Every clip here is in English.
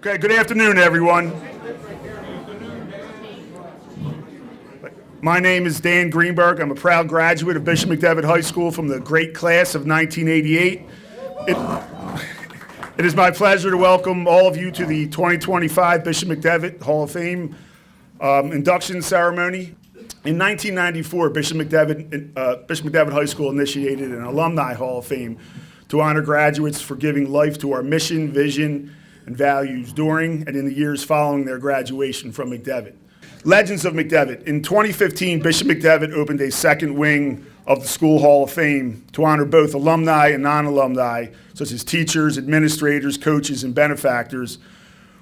Okay, good afternoon, everyone. My name is Dan Greenberg. I'm a proud graduate of Bishop McDevitt High School from the great class of 1988. It is my pleasure to welcome all of you to the 2025 Bishop McDevitt Hall of Fame induction ceremony. In 1994, Bishop McDevitt High School initiated an Alumni Hall of Fame to honor graduates for giving life to our mission, vision, and values during and in the years following their graduation from McDevitt. Legends of McDevitt. In 2015, Bishop McDevitt opened a second wing of the School Hall of Fame to honor both alumni and non-alumni, such as teachers, administrators, coaches, and benefactors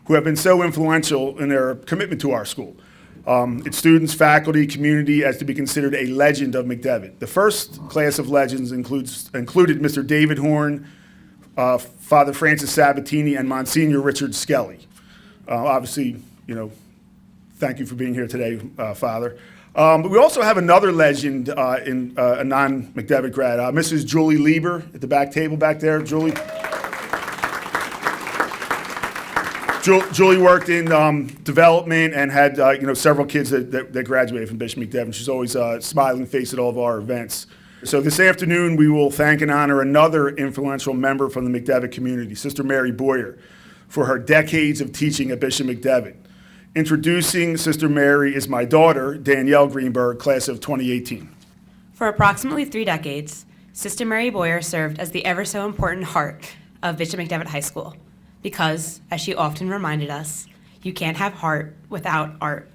who have been so influential in their commitment to our school. Its students, faculty, community, as to be considered a legend of McDevitt. The first class of legends included Mr. David Horn, Father Francis Sabatini, and Monsignor Richard Skelly. Obviously, thank you for being here today, Father. But we also have another legend in a non-McDevitt grad, Mrs. Julie Lieber at the back table back there. Julie worked in development and had several kids that graduated from Bishop McDevitt. She's always a smiling face at all of our events. So this afternoon, we will thank and honor another influential member from the McDevitt community, Sister Mary Boyer, for her decades of teaching at Bishop McDevitt. Introducing Sister Mary is my daughter, Danielle Greenberg, class of 2018. For approximately 3 decades, Sister Mary Boyer served as the ever so important heart of Bishop McDevitt High School because, as she often reminded us, you can't have heart without art.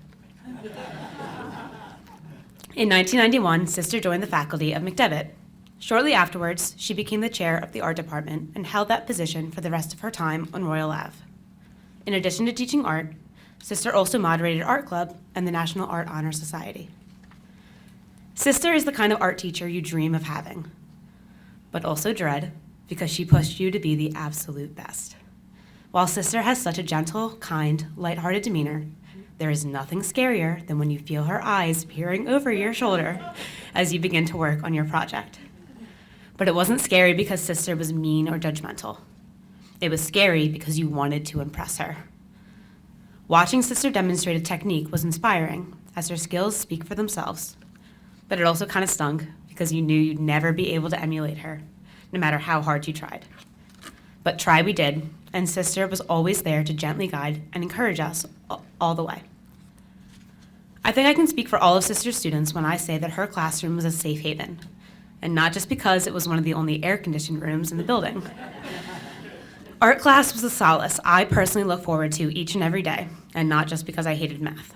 In 1991, Sister joined the faculty of McDevitt. Shortly afterwards, she became the chair of the art department and held that position for the rest of her time on Royal Ave. In addition to teaching art, Sister also moderated Art Club and the National Art Honor Society. Sister is the kind of art teacher you dream of having, but also dread because she pushed you to be the absolute best. While Sister has such a gentle, kind, lighthearted demeanor, there is nothing scarier than when you feel her eyes peering over your shoulder as you begin to work on your project. But it wasn't scary because Sister was mean or judgmental. It was scary because you wanted to impress her. Watching Sister demonstrate a technique was inspiring, as her skills speak for themselves. But it also kind of stung because you knew you'd never be able to emulate her, no matter how hard you tried. But try we did, and Sister was always there to gently guide and encourage us all the way. I think I can speak for all of Sister's students when I say that her classroom was a safe haven, and not just because it was one of the only air-conditioned rooms in the building. Art class was a solace I personally look forward to each and every day, and not just because I hated math.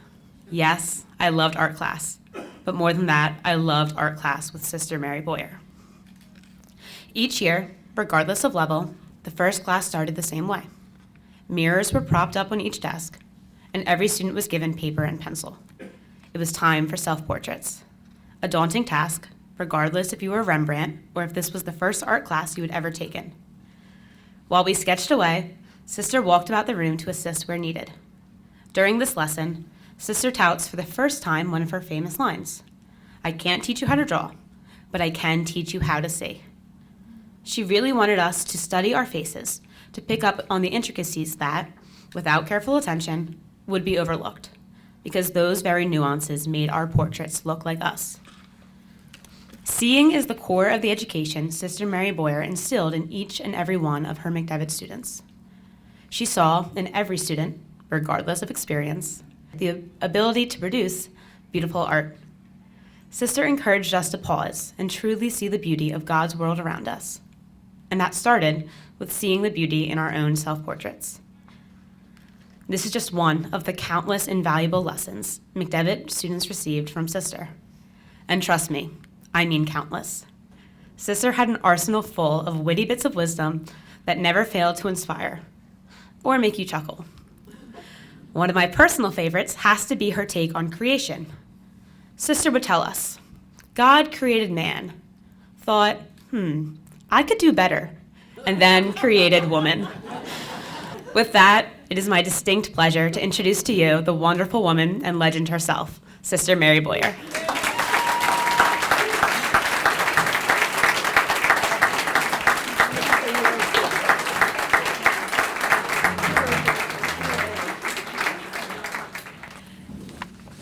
Yes, I loved art class, but more than that, I loved art class with Sister Mary Boyer. Each year, regardless of level, the first class started the same way. Mirrors were propped up on each desk, and every student was given paper and pencil. It was time for self-portraits. A daunting task, regardless if you were Rembrandt or if this was the first art class you had ever taken. While we sketched away, Sister walked about the room to assist where needed. During this lesson, Sister touts for the first time one of her famous lines. "I can't teach you how to draw, but I can teach you how to see." She really wanted us to study our faces, to pick up on the intricacies that, without careful attention, would be overlooked, because those very nuances made our portraits look like us. Seeing is the core of the education Sister Mary Boyer instilled in each and every one of her McDevitt students. She saw in every student, regardless of experience, the ability to produce beautiful art. Sister encouraged us to pause and truly see the beauty of God's world around us. And that started with seeing the beauty in our own self-portraits. This is just one of the countless invaluable lessons McDevitt students received from Sister. And trust me, I mean countless. Sister had an arsenal full of witty bits of wisdom that never failed to inspire or make you chuckle. One of my personal favorites has to be her take on creation. Sister would tell us, God created man, thought, I could do better, and then created woman. With that, it is my distinct pleasure to introduce to you the wonderful woman and legend herself, Sister Mary Boyer.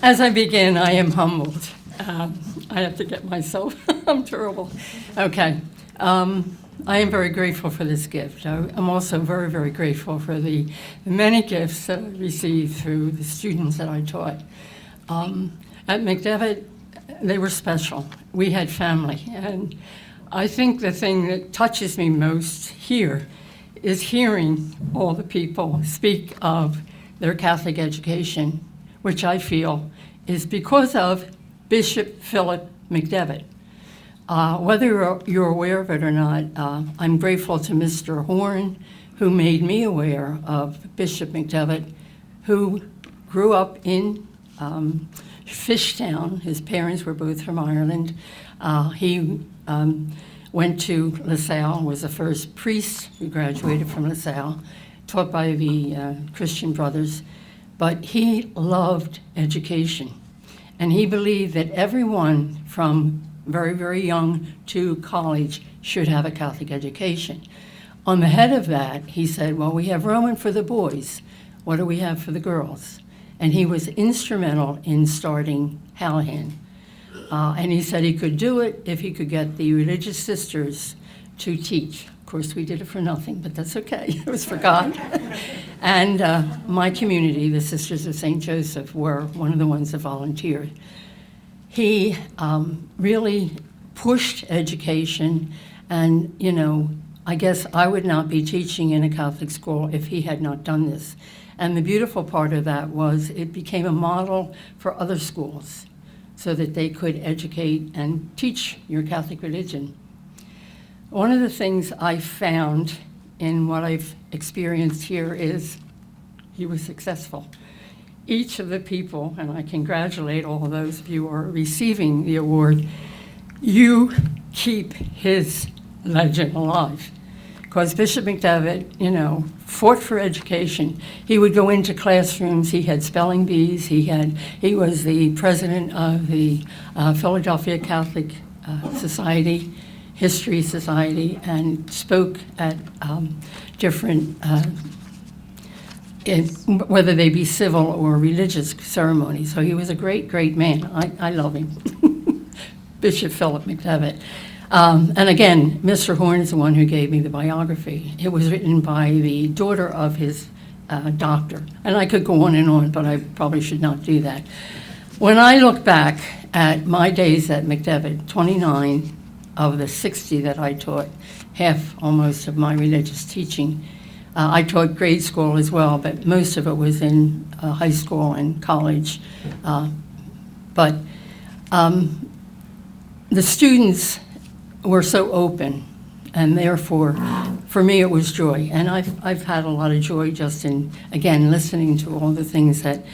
As I begin, I am humbled. I have to get myself, I'm terrible. Okay. I am very grateful for this gift. I'm also very, very grateful for the many gifts that I received through the students that I taught. At McDevitt, they were special. We had family. And I think the thing that touches me most here is hearing all the people speak of their Catholic education, which I feel is because of Bishop Philip McDevitt. Whether you're aware of it or not, I'm grateful to Mr. Horn, who made me aware of Bishop McDevitt, who grew up in Fishtown. His parents were both from Ireland. He went to LaSalle, was the first priest who graduated from LaSalle, taught by the Christian Brothers. But he loved education. And he believed that everyone from very, very young to college should have a Catholic education. On the head of that, he said, well, we have Roman for the boys. What do we have for the girls? And he was instrumental in starting Hallahan. And he said he could do it if he could get the religious sisters to teach. Of course, we did it for nothing, but that's okay. It was for God. And my community, the Sisters of St. Joseph, were one of the ones that volunteered. He really pushed education, and, you know, I guess I would not be teaching in a Catholic school if he had not done this. And the beautiful part of that was it became a model for other schools so that they could educate and teach your Catholic religion. One of the things I found in what I've experienced here is he was successful. Each of the people, and I congratulate all of those of you who are receiving the award, you keep his legend alive. Because Bishop McDevitt, you know, fought for education. He would go into classrooms. He had spelling bees. He was the president of the Philadelphia Catholic Society, History Society, and spoke at different, whether they be civil or religious ceremonies. So he was a great, great man. I love him. Bishop Philip McDevitt. And again, Mr. Horn is the one who gave me the biography. It was written by the daughter of his doctor. And I could go on, but I probably should not do that. When I look back at my days at McDevitt, 29 of the 60 that I taught, half almost of my religious teaching, I taught grade school as well, but most of it was in high school and college. But the students were so open, and therefore, for me, it was joy. And I've had a lot of joy just in, again, listening to all the things that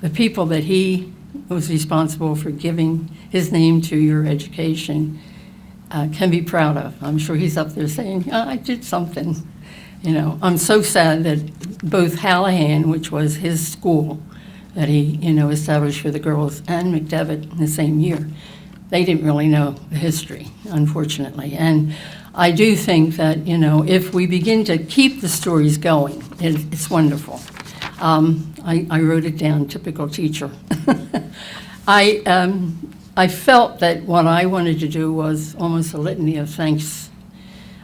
the people that he was responsible for giving his name to your education can be proud of. I'm sure he's up there saying, I did something. You know, I'm so sad that both Hallahan, which was his school that he, you know, established for the girls, and McDevitt in the same year, they didn't really know the history, unfortunately. And I do think that, you know, if we begin to keep the stories going, it's wonderful. I wrote it down, typical teacher. I felt that what I wanted to do was almost a litany of thanks.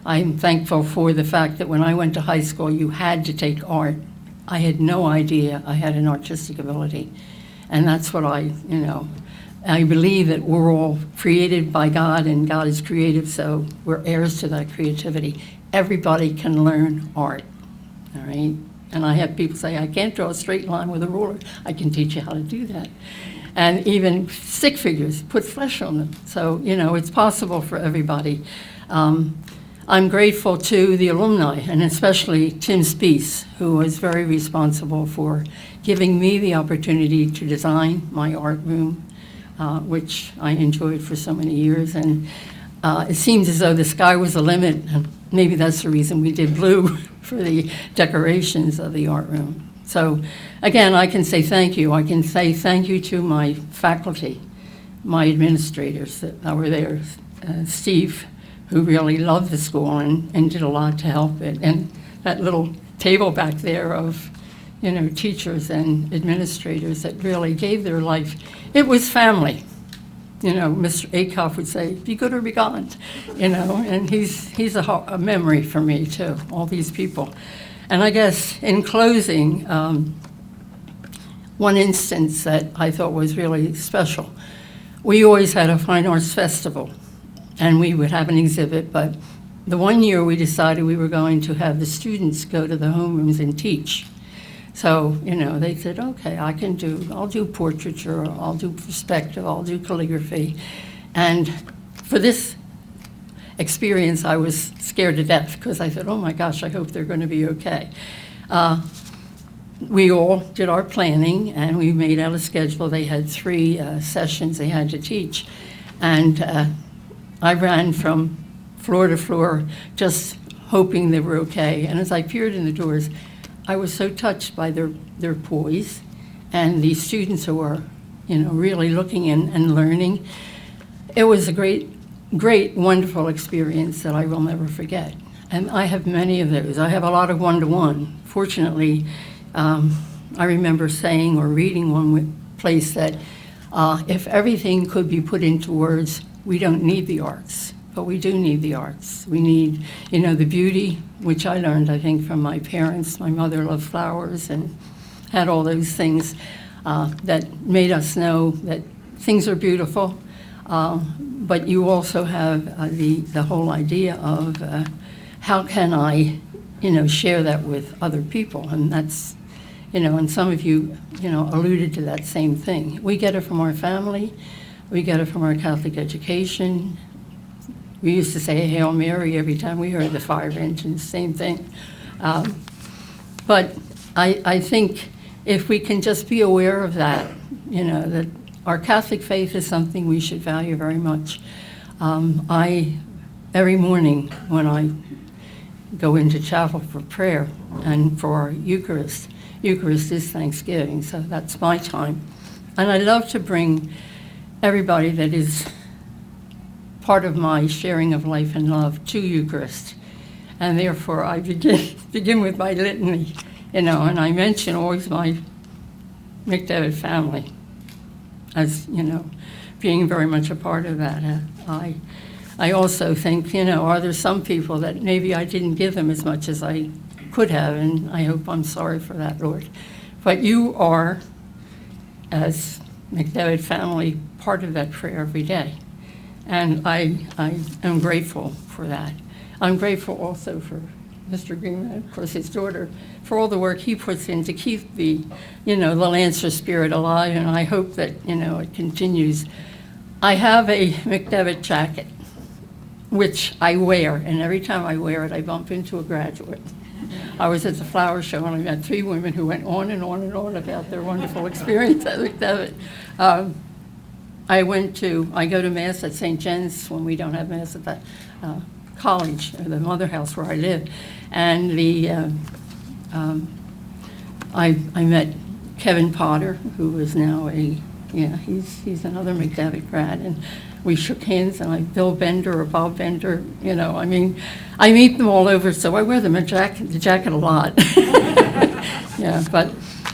I'm thankful for the fact that when I went to high school, you had to take art. I had no idea I had an artistic ability. And that's what I believe that we're all created by God, and God is creative, so we're heirs to that creativity. Everybody can learn art, all right? And I have people say, I can't draw a straight line with a ruler. I can teach you how to do that. And even stick figures, put flesh on them. So, you know, it's possible for everybody. I'm grateful to the alumni, and especially Tim Speece, who was very responsible for giving me the opportunity to design my art room, which I enjoyed for so many years. And it seems as though the sky was the limit. And maybe that's the reason we did blue for the decorations of the art room. So again, I can say thank you. I can say thank you to my faculty, my administrators that were there, Steve, who really loved the school and did a lot to help it. And that little table back there of, teachers and administrators that really gave their life. It was family. Mr. Akoff would say, be good or be gone, and he's a memory for me, too, all these people. And I guess in closing, one instance that I thought was really special, we always had a fine arts festival, and we would have an exhibit, but the one year we decided we were going to have the students go to the homerooms and teach. So, they said, okay, I'll do portraiture, I'll do perspective, I'll do calligraphy. And for this experience, I was scared to death because I thought, oh my gosh, I hope they're going to be okay. We all did our planning and we made out a schedule. They had 3 sessions they had to teach. And I ran from floor to floor just hoping they were okay. And as I peered in the doors, I was so touched by their poise and the students who were, really looking in and learning. It was a great, wonderful experience that I will never forget. And I have many of those. I have a lot of one-to-one. Fortunately, I remember saying or reading one place that if everything could be put into words, we don't need the arts. But we do need the arts. We need, the beauty, which I learned, I think, from my parents. My mother loved flowers and had all those things that made us know that things are beautiful. But you also have the whole idea of how can I, share that with other people? And that's, and some of you, alluded to that same thing. We get it from our family. We get it from our Catholic education. We used to say Hail Mary every time we heard the fire engine, same thing. But I think if we can just be aware of that, that our Catholic faith is something we should value very much. Every morning when I go into chapel for prayer and for our Eucharist is Thanksgiving, so that's my time. And I love to bring everybody that is part of my sharing of life and love to Eucharist. And therefore, I begin with my litany, and I mention always my McDevitt family as, being very much a part of that. I also think, are there some people that maybe I didn't give them as much as I could have, and I hope I'm sorry for that, Lord. But you are, as McDevitt family, part of that prayer every day. And I am grateful for that. I'm grateful also for Mr. Greenman, of course, his daughter, for all the work he puts in to keep the Lancer spirit alive, and I hope that, it continues. I have a McDevitt jacket, which I wear, and every time I wear it, I bump into a graduate. I was at the flower show, and I met 3 women who went on and on and on about their wonderful experience at McDevitt. I go to Mass at St. Jen's when we don't have Mass at the college, or the mother house where I live. And I met Kevin Potter, who is now he's another McDevitt grad. And we shook hands, and Bill Bender or Bob Bender, I meet them all over, so I wear the jacket a lot. Yeah, but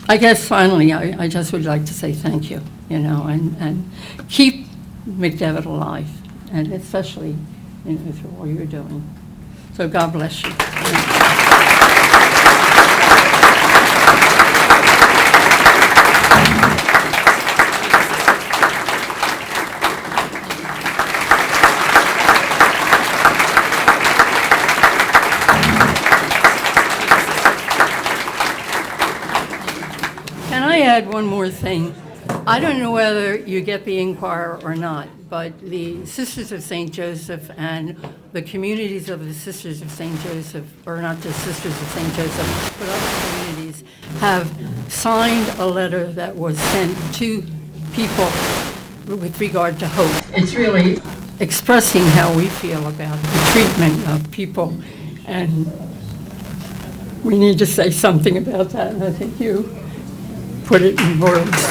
I guess finally, I just would like to say thank you, and keep McDevitt alive, and especially, through all you're doing. So God bless you. Can I add one more thing? I don't know whether you get the Inquirer or not, but the Sisters of St. Joseph and the communities of the Sisters of St. Joseph, or not just Sisters of St. Joseph, but other communities, have signed a letter that was sent to people with regard to hope. It's really expressing how we feel about the treatment of people, and we need to say something about that, and I think you put it in words.